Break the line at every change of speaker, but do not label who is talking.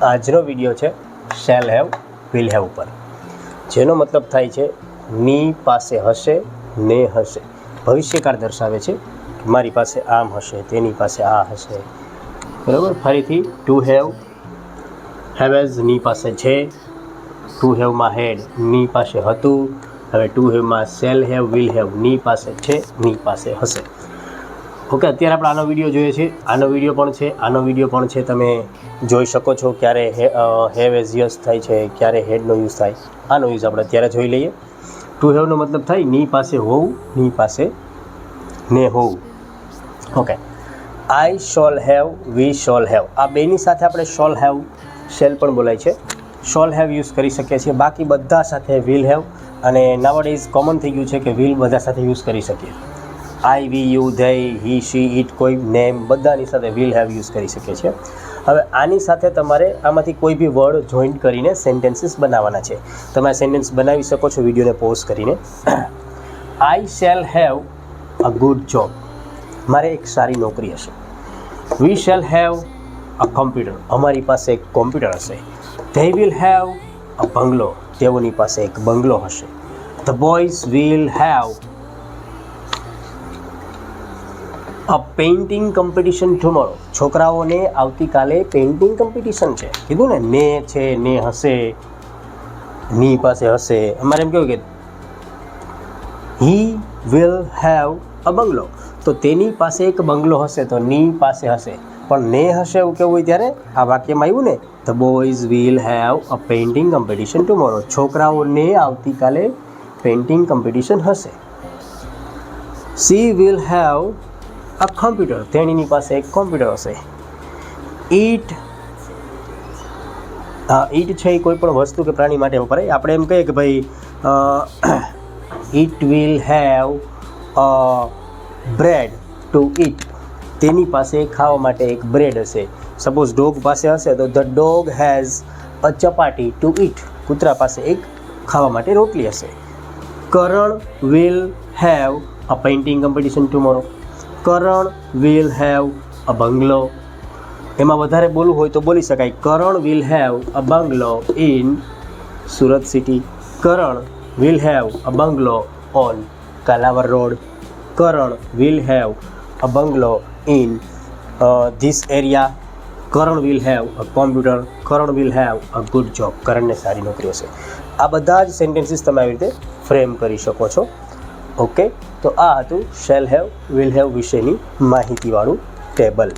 આજનો વિડીયો છે shell have will have પર, જેનો મતલબ થાય છે ની પાસે હશે ને હશે. ભવિષ્યકાળ દર્શાવે છે કે મારી પાસે આમ હશે, તેની પાસે આ હશે. બરાબર. ફરીથી ટુ હેવ, હેવેઝ ની પાસે છે, ટુ હેવમાં હેડ ની પાસે હતું. હવે ટુ હેવમાં શેલ હેવ વિલ હેવ ની પાસે છે, ની પાસે હશે. ઓકે, અત્યારે આપણે આનો વિડીયો જોઈએ છે, આનો વિડીયો પણ છે, તમે જોઈ શકો છો. ક્યારે હેવ એઝ યસ થાય છે, ક્યારે હેડનો યુઝ થાય. આનો યુઝ આપણે અત્યારે જોઈ લઈએ. ટુ હેવનો મતલબ થાય ની પાસે હોવું, ની પાસે ને હોવું. Okay, I shall have, we shall have, આ બેની સાથે આપણે શોલ હેવ, શેલ પણ બોલાય છે, શોલ હેવ યુઝ કરી શકીએ છીએ. બાકી બધા સાથે વિલ હેવ, અને નાવડેઝ કોમન થઈ ગયું છે કે વિલ બધા સાથે યુઝ કરી શકીએ. I, we, you, they, he, she, it, કોઈ નેમ બધાની સાથે વિલ હેવ યુઝ કરી શકીએ છીએ. હવે આની સાથે તમારે આમાંથી કોઈ બી વર્ડ જોઈન્ટ કરીને સેન્ટેન્સીસ બનાવવાના છે. તમે આ સેન્ટેન્સ બનાવી શકો છો વિડીયોને પોઝ કરીને. આઈ shell have a good job, મારે એક સારી નોકરી હશે. We shall have a computer, અમારી પાસે એક કોમ્પ્યુટર હશે. ધે વિલ હેવ અ બંગલો, તેઓની પાસે એક બંગલો હશે. The boys will have a painting competition tomorrow, છોકરાઓને આવતીકાલે પેઇન્ટિંગ કોમ્પિટિશન છે. કીધું ને છે, ને હશે, ની પાસે હશે. અમારે એમ કહ્યું કે હી વિલ હેવ અ બંગલો, તો તેની પાસે એક બંગલો હશે, તો ની પાસે હશે. પણ ને હશે એવું કેવું હોય ત્યારે આ વાક્યમાં આવ્યું ને, the boys will have a painting competition tomorrow, છોકરાઓને આવતીકાલે પેઇન્ટિંગ કોમ્પિટિશન હશે. She will have a computer, તેણીની પાસે એક કોમ્પ્યુટર હશે. ઈટ છે એ કોઈ પણ વસ્તુ કે પ્રાણી માટે વપરાય. આપણે એમ કહીએ કે ભાઈ it will have a bread to eat, તેની પાસે ખાવા માટે એક બ્રેડ હશે. સપોઝ ડોગ પાસે હશે તો the dog has a chapati to eat, કૂતરા પાસે એક ખાવા માટે રોટલી હશે. Karan will have a painting competition tomorrow, Karan will have a bungalow. એમાં વધારે બોલવું હોય તો બોલી શકાય, Karan will have a bungalow in Surat city, Karan will have a bungalow on Kalavad road, Karan will have a bungalow in this area, Karan will have a computer, Karan will have a good job, કરણને સારી નોકરી હશે. આ બધા જ સેન્ટેન્સીસ તમે આવી રીતે ફ્રેમ કરી શકો છો. ઓકે, તો આ હતું શેલ હેવ વિલ હેવ વિશેની માહિતીવાળું ટેબલ.